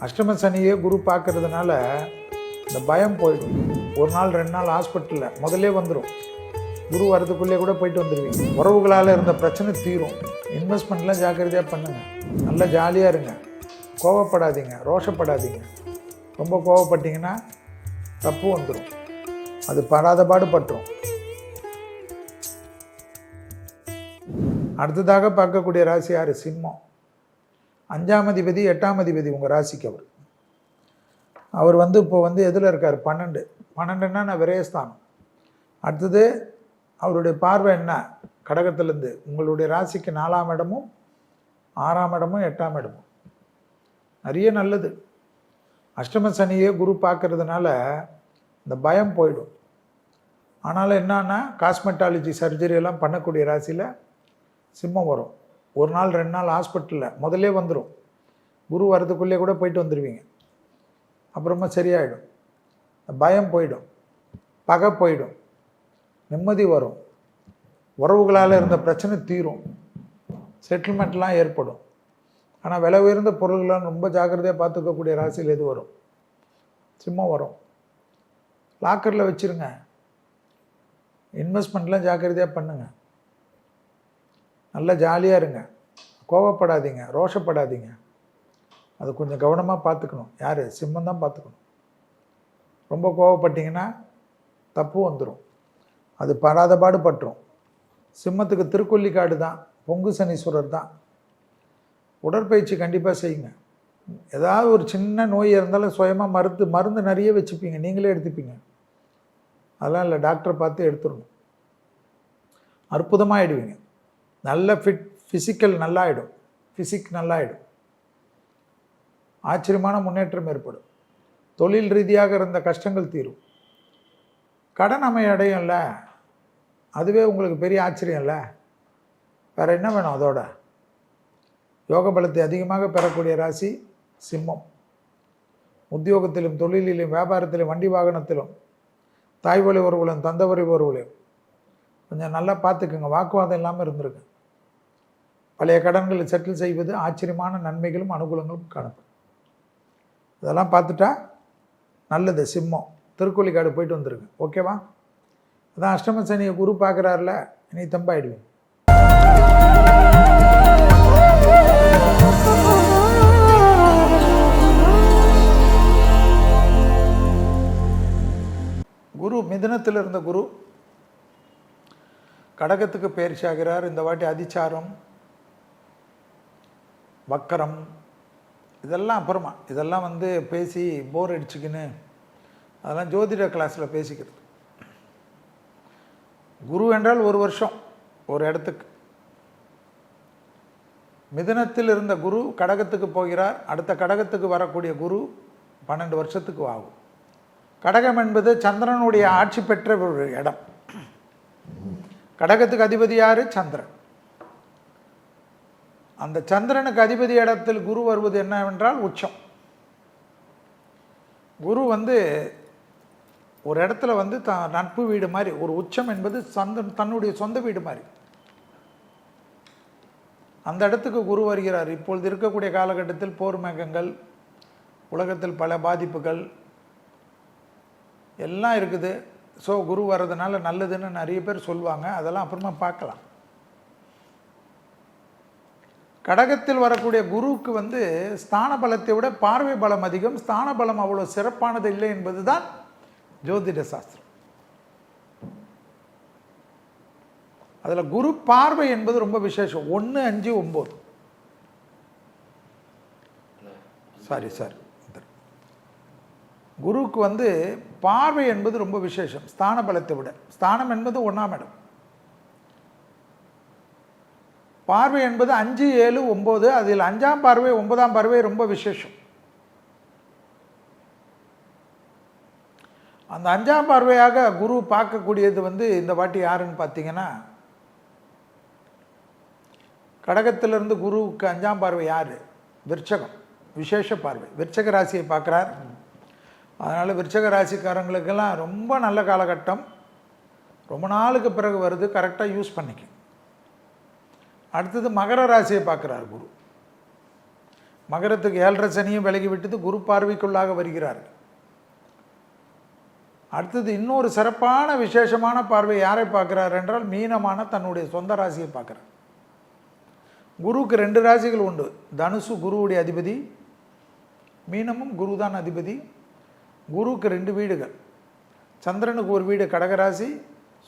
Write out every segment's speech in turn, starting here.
அஷ்டம சனியே குரு பார்க்கறதுனால இந்த பயம் போயிடும். ஒரு நாள் 2 நாள் ஹாஸ்பிட்டலில் முதல்லே வந்துடும். குரு வரதுக்குள்ளே கூட போயிட்டு வந்துடுவீங்க. உறவுகளால் இருந்த பிரச்சனை தீரும். இன்வெஸ்ட்மெண்ட்லாம் ஜாக்கிரதையாக பண்ணுங்கள். நல்லா ஜாலியாக இருங்க. கோவப்படாதீங்க, ரோஷப்படாதீங்க. ரொம்ப கோவப்பட்டீங்கன்னா தப்பு வந்துடும். அது படாத பாடுபட்டுரும். அடுத்ததாக பார்க்கக்கூடிய ராசி யார்? சிம்மம். 5ஆம் அதிபதி 8ஆம் அதிபதி உங்கள் ராசிக்கு. அவர் இப்போ எதில் இருக்கார்? 12ன்னா நான் விரயஸ்தானம். அடுத்தது அவருடைய பார்வை என்ன? கடகத்திலேருந்து உங்களுடைய ராசிக்கு 4ஆம் இடமும் 6ஆம் இடமும் 8ஆம் இடமும். நிறைய நல்லது. அஷ்டம சனியே குரு பார்க்கறதுனால இந்த பயம் போயிடும். ஆனாலும் என்னன்னா காஸ்மெட்டாலஜி சர்ஜரி எல்லாம் பண்ணக்கூடிய ராசியில் சிம்மம் வரும். ஒரு நாள் 2 நாள் ஹாஸ்பிட்டலில் முதல்லே வந்துடும். குரு வரதுக்குள்ளே கூட போயிட்டு வந்துடுவீங்க. அப்புறமா சரியாயிடும். பயம் போயிடும், பகை போயிடும், நிம்மதி வரும். உறவுகளால் இருந்த பிரச்சனை தீரும், செட்டில்மெண்ட்லாம் ஏற்படும். ஆனால் விலை உயர்ந்த பொருள்கள்லாம் ரொம்ப ஜாக்கிரதையாக பார்த்துக்கக்கூடிய ராசியில் எது வரும்? சிம்மம் வரும். லாக்கரில் வச்சுருங்க. இன்வெஸ்ட்மெண்ட்லாம் ஜாக்கிரதையாக பண்ணுங்கள். நல்லா ஜாலியாக இருங்க. கோவப்படாதீங்க, ரோஷப்படாதீங்க. அது கொஞ்சம் கவனமாக பார்த்துக்கணும். யார்? சிம்மம் தான் பார்த்துக்கணும். ரொம்ப கோவப்பட்டீங்கன்னா தப்பு வந்துடும். அது படாத பாடுபட்டுரும். சிம்மத்துக்கு திருக்கொல்லிக்காடு தான், பொங்கு சனீஸ்வரர் தான். உடற்பயிற்சி கண்டிப்பாக செய்யுங்க. ஏதாவது ஒரு சின்ன நோய் இருந்தாலும் சுயமாக மருந்து நிறைய வச்சுப்பீங்க, நீங்களே எடுத்துப்பீங்க. அதெல்லாம் இல்லை, டாக்டரை பார்த்து எடுத்துடணும். அற்புதமாக ஆகிடுவீங்க. நல்ல ஃபிசிக்கல் நல்லாயிடும். ஃபிசிக் நல்லாயிடும். ஆச்சரியமான முன்னேற்றம் ஏற்படும். தொழில் ரீதியாக இருந்த கஷ்டங்கள் தீரும். கடன் அடையும்ல, அதுவே உங்களுக்கு பெரிய ஆச்சரியம் இல்லை. வேறு என்ன வேணும்? அதோட யோக பலத்தை அதிகமாக பெறக்கூடிய ராசி சிம்மம். உத்தியோகத்திலும் தொழிலிலும் வியாபாரத்திலும் வண்டி வாகனத்திலும் தாய் வழி உறவுகளும் தந்த வழி உறவுகளையும் கொஞ்சம் நல்லா பார்த்துக்குங்க. வாக்குவாதம் இல்லாமல் இருந்திருக்கு. பழைய கடன்களை செட்டில் செய்வது ஆச்சரியமான நன்மைகளும் அனுகூலங்களும் காணப்படும். இதெல்லாம் பார்த்துட்டா நல்லது. சிம்மம் திருக்கொல்லிக்காடு போயிட்டு வந்துருக்கு. ஓகேவா? அதான் அஷ்டம சனியை குரு பார்க்குறாருல, இனி தம்பாயிடுவேன். குரு மிதுனத்தில் இருந்த குரு கடகத்துக்கு பயிற்சி ஆகிறார். இந்த வாட்டி அதிச்சாரம், வக்கரம், இதெல்லாம் அப்புறமா. இதெல்லாம் பேசி போர் அடிச்சுக்கின்னு அதெல்லாம் ஜோதிட கிளாஸில் பேசிக்கிறது. குரு என்றால் 1 வருஷம் ஒரு இடத்துக்கு. மிதுனத்தில் இருந்த குரு கடகத்துக்கு போகிறார். அடுத்த கடகத்துக்கு வரக்கூடிய குரு 12 வருஷத்துக்கு ஆகும். கடகம் என்பது சந்திரனுடைய ஆட்சி பெற்ற ஒரு இடம். கடகத்துக்கு அதிபதி யார்? சந்திரன். அந்த சந்திரனுக்கு அதிபதி இடத்தில் குரு வருவது என்னவென்றால் உச்சம். குரு ஒரு இடத்துல நட்பு வீடு மாதிரி. ஒரு உச்சம் என்பது தன்னுடைய சொந்த வீடு மாதிரி. அந்த இடத்துக்கு குரு வருகிறார். இப்பொழுது இருக்கக்கூடிய காலகட்டத்தில் போர் மேகங்கள், உலகத்தில் பல பாதிப்புகள் எல்லாம் இருக்குது. ஸோ குரு வர்றதுனால நல்லதுன்னு நிறைய பேர் சொல்லுவாங்க. அதெல்லாம் அப்புறமா பார்க்கலாம். கடகத்தில் வரக்கூடிய குருவுக்கு ஸ்தான பலத்தை விட பார்வை பலம் அதிகம். ஸ்தான பலம் அவ்வளோ சிறப்பானது இல்லை என்பது தான் ஜோதிட சாஸ்திரம். அதில் குரு பார்வை என்பது ரொம்ப விசேஷம். 1, 5, 9 சாரி குருவுக்கு பார்வை என்பது ரொம்ப விசேஷம் ஸ்தான பலத்தை விட. ஸ்தானம் என்பது 1ஆம் இடம். பார்வை என்பது 5, 7, 9. அதில் 5ஆம் பார்வை 9ஆம் பார்வை ரொம்ப விசேஷம். அந்த 5ஆம் பார்வையாக குரு பார்க்கக்கூடியது இந்த வாட்டி யாருன்னு பார்த்தீங்கன்னா, கடகத்திலிருந்து குருவுக்கு 5ஆம் பார்வை யார்? விருச்சகம். விசேஷ பார்வை. விருச்சக ராசியை பார்க்குறார். அதனால் விருச்சக ராசிக்காரங்களுக்கெல்லாம் ரொம்ப நல்ல காலகட்டம். ரொம்ப நாளுக்கு பிறகு வருது. கரெக்டாக யூஸ் பண்ணிக்க. அடுத்தது மகர ராசியை பார்க்குறார் குரு. மகரத்துக்கு 7.5 சனியும் விலகி விட்டது, குரு பார்வைக்குள்ளாக வருகிறார்கள். அடுத்தது இன்னொரு சிறப்பான விசேஷமான பார்வை யாரை பார்க்கிறார் என்றால் மீனமான தன்னுடைய சொந்த ராசியை பார்க்கிறார். குருவுக்கு 2 ராசிகள் உண்டு. தனுசு குருவுடைய அதிபதி, மீனமும் குரு தான் அதிபதி. குருவுக்கு 2 வீடுகள். சந்திரனுக்கு ஒரு வீடு கடகராசி,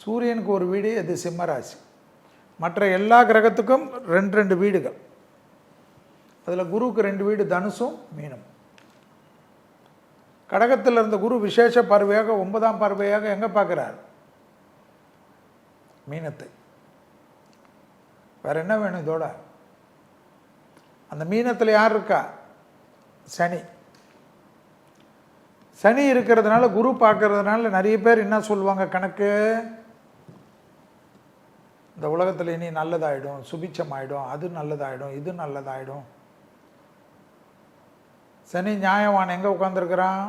சூரியனுக்கு ஒரு வீடு அது சிம்ம ராசி. மற்ற எல்லா கிரகத்துக்கும் 2 வீடுகள். அதில் குருவுக்கு 2 வீடு தனுசும் மீனமும். கடகத்தில் இருந்த குரு விசேஷ பார்வையாக 9ஆம் பார்வையாக எங்கே பார்க்குறார்? மீனத்தை. வேற என்ன வேணும் இதோட? அந்த மீனத்தில் யார் இருக்கா? சனி. சனி இருக்கிறதுனால, குரு பார்க்கறதுனால நிறைய பேர் என்ன சொல்லுவாங்க கணக்கு, இந்த உலகத்தில் இனி நல்லதாயிடும், சுபிச்சம் ஆயிடும், அது நல்லதாயிடும், இது நல்லதாயிடும். சனி நியாயவான் எங்கே உட்காந்துருக்கிறான்?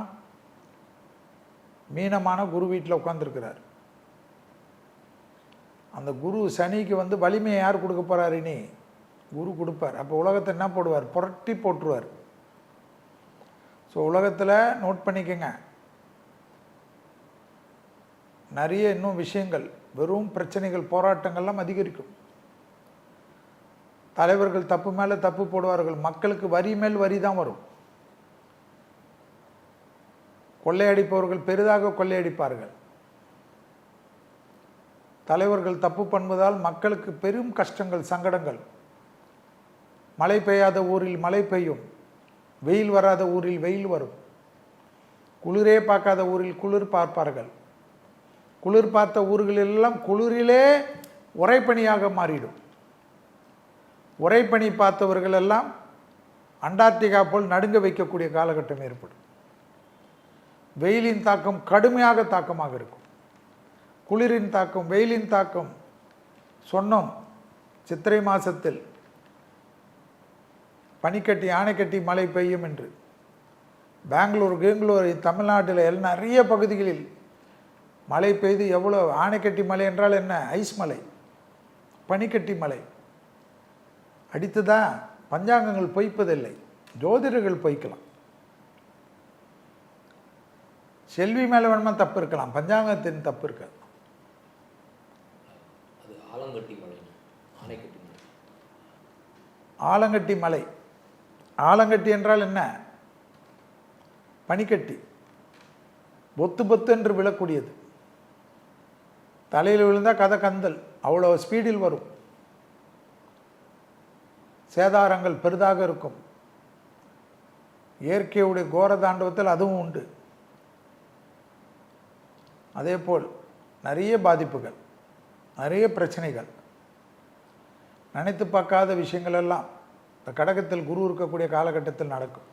மீனமான குரு வீட்டில் உட்காந்துருக்கிறார். அந்த குரு சனிக்கு வந்து வலிமையை யார் கொடுக்க போகிறார்? இனி குரு கொடுப்பார். அப்போ உலகத்தை என்ன போடுவார்? புரட்டி போட்டுருவார். ஸோ உலகத்தில் நோட் பண்ணிக்கங்க, நிறைய இன்னும் விஷயங்கள், வெறும் பிரச்சனைகள், போராட்டங்கள்லாம் அதிகரிக்கும். தலைவர்கள் தப்பு மேலே தப்பு போடுவார்கள். மக்களுக்கு வரி மேல் வரி தான் வரும். கொள்ளையடிப்பவர்கள் பெரிதாக கொள்ளையடிப்பார்கள். தலைவர்கள் தப்பு பண்ணுவதால் மக்களுக்கு பெரும் கஷ்டங்கள், சங்கடங்கள். மழை பெய்யாத ஊரில் மழை பெய்யும், வெயில் வராத ஊரில் வெயில் வரும். குளிரே பார்க்காத ஊரில் குளிர் பார்ப்பார்கள். குளிர் பார்த்த ஊர்களெல்லாம் குளிரிலே உறைபனியாக மாறிடும். உறைபனி பார்த்தவர்கள் எல்லாம் அண்டார்டிகா போல் நடுங்க வைக்கக்கூடிய காலகட்டம் ஏற்படும். வெயிலின் தாக்கம் கடுமையாக தாக்கமாக இருக்கும். குளிரின் தாக்கம், வெயிலின் தாக்கம். சொன்னோம் சித்திரை மாதத்தில் பனிக்கட்டி ஆணைக்கட்டி மழை பெய்யும் என்று. பெங்களூர் தமிழ்நாட்டில் நிறைய பகுதிகளில் மழை பெய்து எவ்வளோ. ஆணைக்கட்டி மலை என்றால் என்ன? ஐஸ் மலை, பனிக்கட்டி மலை அடித்துதா. பஞ்சாங்கங்கள் பொய்ப்பதில்லை, ஜோதிடர்கள் பொய்க்கலாம். செல்வி மேலே வேணுமா தப்பு இருக்கலாம், பஞ்சாங்கத்தின் தப்பு இருக்காது. ஆலங்கட்டி மலை. ஆலங்கட்டி என்றால் என்ன? பனிக்கட்டி, பொத்து பொத்து என்று விழக்கூடியது. தலையில் விழுந்தால் கதை கந்தல், அவ்வளோ ஸ்பீடில் வரும். சேதாரங்கள் பெரிதாக இருக்கும். இயற்கையுடைய கோர தாண்டவத்தில் அதுவும் உண்டு. அதே போல் நிறைய பாதிப்புகள், நிறைய பிரச்சனைகள், நினைத்து பார்க்காத விஷயங்கள் எல்லாம் இந்த கடகத்தில் குரு இருக்கக்கூடிய காலகட்டத்தில் நடக்கும்.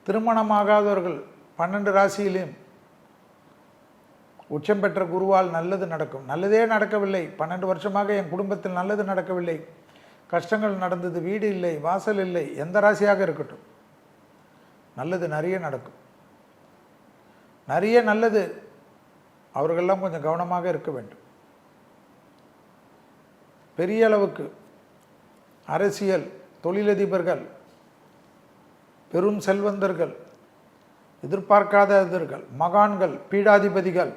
திருமணமாகாதவர்கள் 12 ராசியிலும் உச்சம் பெற்ற குருவால் நல்லது நடக்கும். நல்லதே நடக்கவில்லை, 12 வருஷமாக என் குடும்பத்தில் நல்லது நடக்கவில்லை, கஷ்டங்கள் நடந்தது, வீடு இல்லை, வாசல் இல்லை, எந்த ராசியாக இருக்கட்டும், நல்லது நிறைய நடக்கும். நிறைய நல்லது. அவர்களெல்லாம் கொஞ்சம் கவனமாக இருக்க வேண்டும். பெரிய அளவுக்கு அரசியல், தொழிலதிபர்கள், பெரும் செல்வந்தர்கள், எதிர்பார்க்காதவர்கள், மகான்கள், பீடாதிபதிகள்,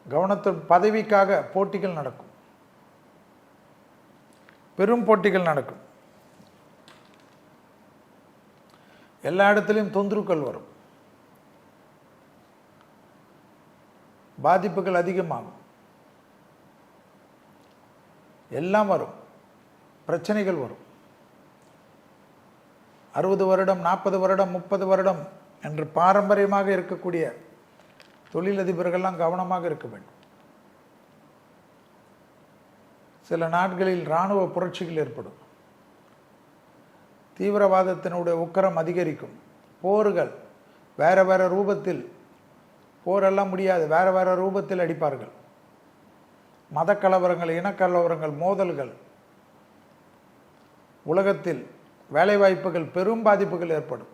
கவனத்தின் பதவிக்காக போட்டிகள் நடக்கும். பெரும் போட்டிகள் நடக்கும். எல்லா இடத்துலையும் தொந்தரவுகள் வரும். பாதிப்புகள் அதிகமாகும். எல்லாம் வரும். பிரச்சனைகள் வரும். 60 வருடம், 40 வருடம், 30 வருடம் என்று பாரம்பரியமாக இருக்கக்கூடிய தொழிலதிபர்கள்லாம் கவனமாக இருக்க வேண்டும். சில நாட்களில் இராணுவ புரட்சிகள் ஏற்படும். தீவிரவாதத்தினுடைய உக்கரம் அதிகரிக்கும். போர்கள் வேற வேற ரூபத்தில், போரெல்லாம் முடியாது, வேற வேற ரூபத்தில் அடிப்பார்கள். மத கலவரங்கள், இனக்கலவரங்கள், மோதல்கள், உலகத்தில் வேலைவாய்ப்புகள், பெரும் பாதிப்புகள் ஏற்படும்.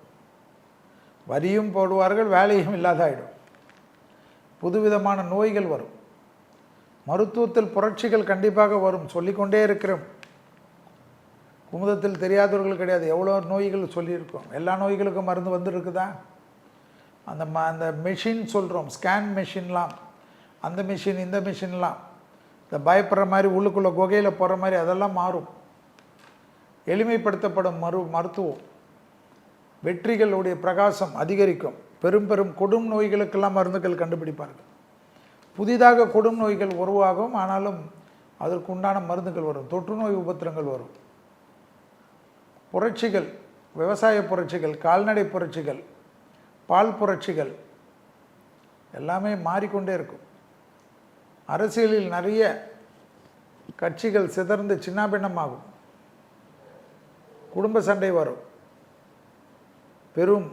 வரியும் போடுவார்கள், வேலையும் இல்லாதாயிடும். புதுவிதமான நோய்கள் வரும். மருத்துவத்தில் புரட்சிகள் கண்டிப்பாக வரும். சொல்லிக்கொண்டே இருக்கிறோம். குமுதத்தில் தெரியாதவர்கள் கிடையாது. எவ்வளோ நோய்கள் சொல்லியிருக்கோம். எல்லா நோய்களுக்கும் மருந்து வந்துருக்குதா? அந்த மெஷின் சொல்கிறோம், ஸ்கேன் மெஷின்லாம், அந்த மிஷின் இந்த மிஷின்லாம், இந்த பயப்படுற மாதிரி உள்ளுக்குள்ளே குகையில் போகிற மாதிரி அதெல்லாம் மாறும். எளிமைப்படுத்தப்படும் மருத்துவம், வெற்றிகளுடைய பிரகாசம் அதிகரிக்கும். பெரும் பெரும் கொடும் நோய்களுக்கெல்லாம் மருந்துகள் கண்டுபிடிப்பார்கள். புதிதாக கொடும் நோய்கள் உருவாகும், ஆனாலும் அதற்கு உண்டான மருந்துகள் வரும். தொற்று நோய் உபத்திரங்கள் வரும். புரட்சிகள், விவசாய புரட்சிகள், கால்நடை புரட்சிகள், பால் புரட்சிகள் எல்லாமே மாறிக்கொண்டே இருக்கும். அரசியலில் நிறைய கட்சிகள் சிதறந்து சின்னாபின்னமாகும். குடும்ப சண்டை வரும். பெரும்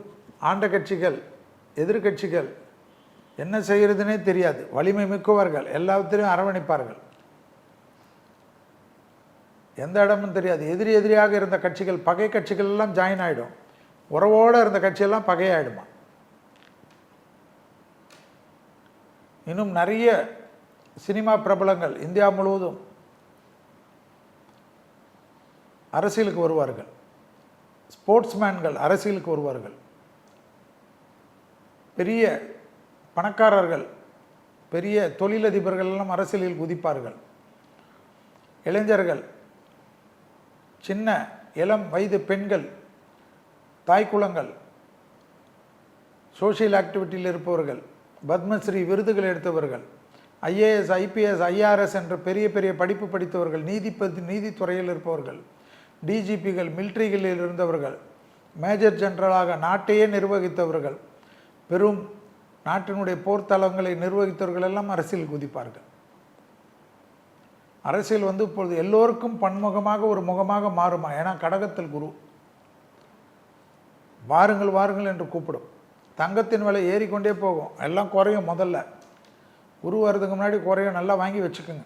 ஆண்ட கட்சிகள், எதிர்கட்சிகள் என்ன செய்கிறதுனே தெரியாது. வலிமை மிக்கவர்கள் எல்லாத்திலையும் அரவணைப்பார்கள். எந்த இடமும் தெரியாது. எதிரியாக இருந்த கட்சிகள், பகை கட்சிகள் எல்லாம் ஜாயின் ஆகிடும். உறவோடு இருந்த கட்சியெல்லாம் பகையாயிடுமா. இன்னும் நிறைய சினிமா பிரபலங்கள் இந்தியா முழுவதும் அரசியலுக்கு வருவார்கள். ஸ்போர்ட்ஸ்மேன்கள் அரசியலுக்கு வருவார்கள். பெரிய பணக்காரர்கள், பெரிய தொழிலதிபர்கள் எல்லாம் அரசியலில் குதிப்பார்கள். இளைஞர்கள், சின்ன இளம் வயது பெண்கள், தாய்க்குளங்கள், சோஷியல் ஆக்டிவிட்டியில் இருப்பவர்கள், பத்மஸ்ரீ விருதுகள் எடுத்தவர்கள், ஐஏஎஸ், ஐபிஎஸ், ஐஆர்எஸ் என்ற பெரிய பெரிய படிப்பு படித்தவர்கள், நீதித்துறையில் இருப்பவர்கள், டிஜிபிகள், மிலிட்ரிகளில் இருந்தவர்கள், மேஜர் ஜெனரலாக நாட்டையே நிர்வகித்தவர்கள், பெரும் நாட்டினுடைய போர்த்தளங்களை நிர்வகித்தவர்கள் எல்லாம் அரசியல் குதிப்பார்கள். அரசியல் இப்பொழுது எல்லோருக்கும் பன்முகமாக ஒரு முகமாக மாறுமா. ஏன்னா கடகத்தில் குரு வாருங்கள் வாருங்கள் என்று கூப்பிடும். தங்கத்தின் விலை ஏறிக்கொண்டே போகும், எல்லாம் குறையும். முதல்ல குரு வர்றதுக்கு முன்னாடி குறையும். நல்லா வாங்கி வச்சுக்கோங்க.